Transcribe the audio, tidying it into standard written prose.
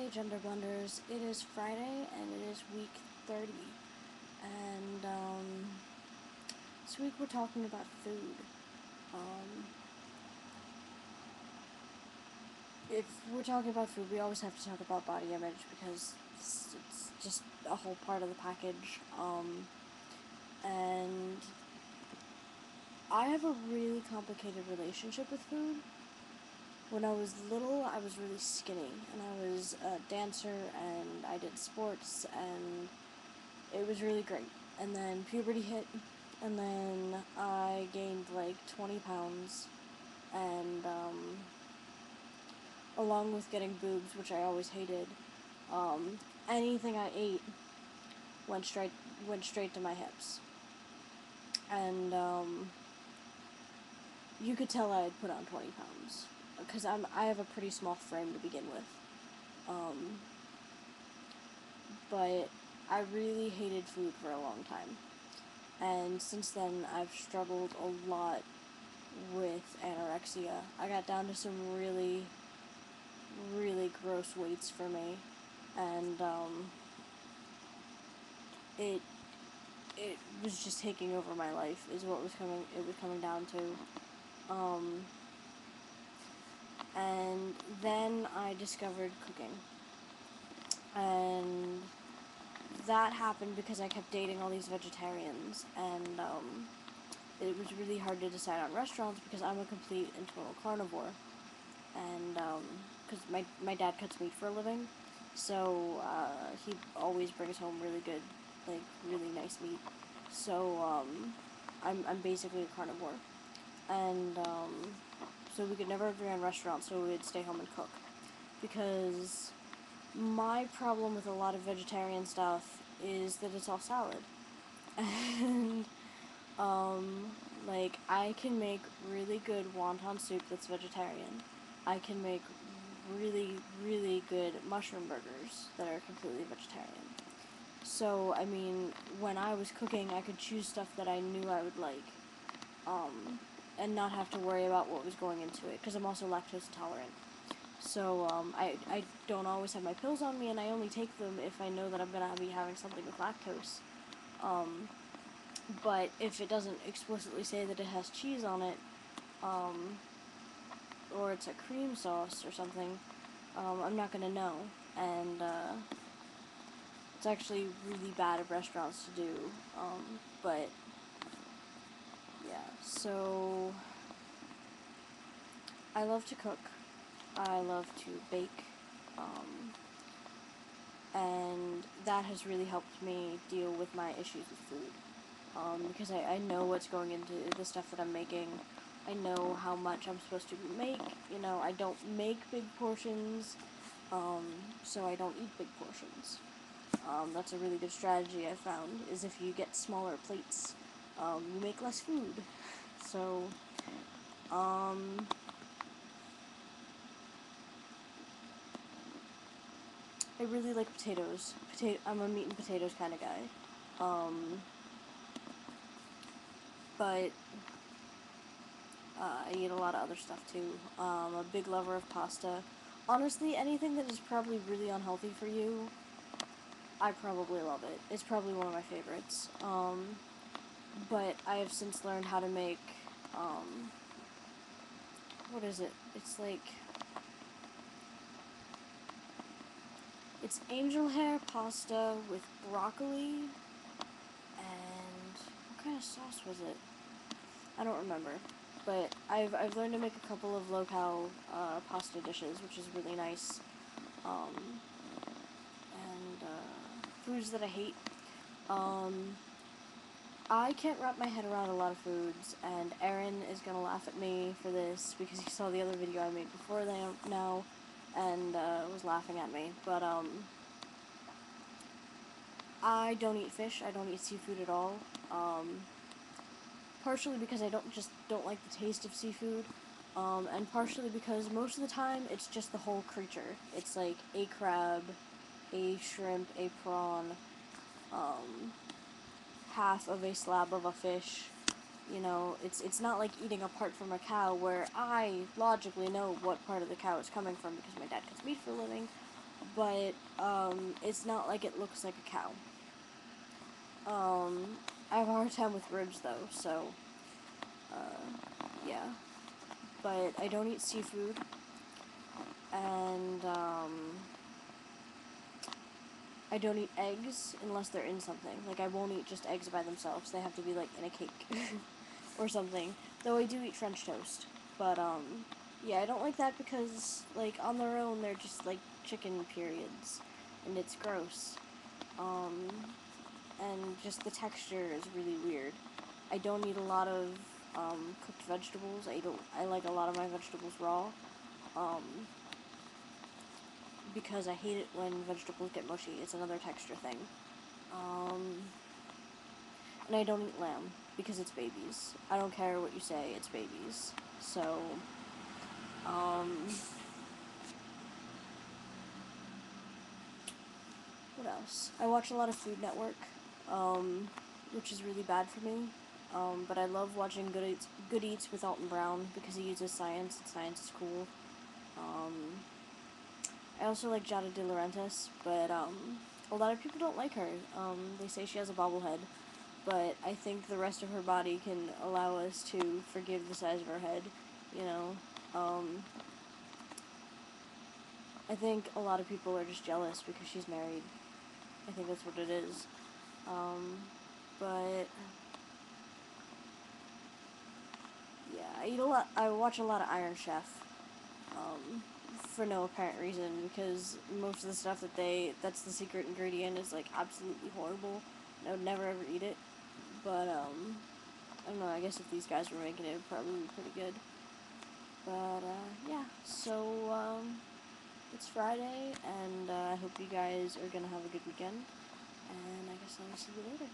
Hey GenderBlenders, it is Friday and it is week 30, and this week we're talking about food. Um, if we're talking about food, we always have to talk about body image because it's just a whole part of the package, and I have a really complicated relationship with food. When I was little, I was really skinny, and I was a dancer, and I did sports, and it was really great. And then puberty hit, and then I gained like 20 pounds, and along with getting boobs, which I always hated, um, anything I ate went straight to my hips, and you could tell I had put on 20 pounds because I have a pretty small frame to begin with, um, but I really hated food for a long time. And since then, I've struggled a lot with anorexia. I got down to some really, really gross weights for me, and it it was just taking over my life. Is what it was coming down to. And then I discovered cooking, and that happened because I kept dating all these vegetarians, and it was really hard to decide on restaurants because I'm a complete and total carnivore, and because my dad cuts meat for a living, so he always brings home really good, like really nice meat. So I'm basically a carnivore, and so we could never agree on restaurants, so we'd stay home and cook, because my problem with a lot of vegetarian stuff is that it's all salad. And like, I can make really good wonton soup that's vegetarian. I can make really, really good mushroom burgers that are completely vegetarian. So, I mean, when I was cooking, I could choose stuff that I knew I would like, and not have to worry about what was going into it, because I'm also lactose intolerant. So, I don't always have my pills on me, and I only take them if I know that I'm gonna be having something with lactose. But if it doesn't explicitly say that it has cheese on it, or it's a cream sauce or something, I'm not gonna know. And it's actually really bad at restaurants to do. But yeah, so I love to cook. I love to bake. And that has really helped me deal with my issues with food. Because I know what's going into the stuff that I'm making. I know how much I'm supposed to make. You know, I don't make big portions, so I don't eat big portions. That's a really good strategy I found, is if you get smaller plates, you make less food. So, I really like potatoes. I'm a meat and potatoes kind of guy. But I eat a lot of other stuff too. A big lover of pasta. Honestly, anything that is probably really unhealthy for you, I probably love it. It's probably one of my favorites. But I have since learned how to make, what is it? It's like, it's angel hair pasta with broccoli, and what kind of sauce was it? I don't remember. But I've learned to make a couple of local pasta dishes, which is really nice. And foods that I hate. I can't wrap my head around a lot of foods, and Aaron is gonna laugh at me for this because he saw the other video I made before now, and was laughing at me. But I don't eat fish. I don't eat seafood at all. Partially because I don't like the taste of seafood, and partially because most of the time it's just the whole creature. It's like a crab, a shrimp, a prawn, half of a slab of a fish. You know, it's not like eating a part from a cow where I logically know what part of the cow is coming from because my dad cuts meat for a living, but it's not like it looks like a cow. I have a hard time with ribs though, so yeah. But I don't eat seafood, and I don't eat eggs unless they're in something. Like, I won't eat just eggs by themselves. They have to be, like, in a cake or something. Though I do eat French toast. But, yeah, I don't like that because, like, on their own, they're just, like, chicken periods. And it's gross. And just the texture is really weird. I don't eat a lot of, cooked vegetables. I like a lot of my vegetables raw. Because I hate it when vegetables get mushy. It's another texture thing. And I don't eat lamb because it's babies. I don't care what you say, it's babies. So, what else? I watch a lot of Food Network, which is really bad for me. But I love watching Good Eats with Alton Brown because he uses science, and science is cool. I also like Jada De Laurentiis, but a lot of people don't like her. They say she has a bobblehead, but I think the rest of her body can allow us to forgive the size of her head, you know. I think a lot of people are just jealous because she's married. I think that's what it is. But yeah, I watch a lot of Iron Chef. For no apparent reason, because most of the stuff that's the secret ingredient is, like, absolutely horrible, and I would never ever eat it, but, I don't know, I guess if these guys were making it, it would probably be pretty good, but, yeah, so, it's Friday, and, I hope you guys are gonna have a good weekend, and I guess I'll see you later.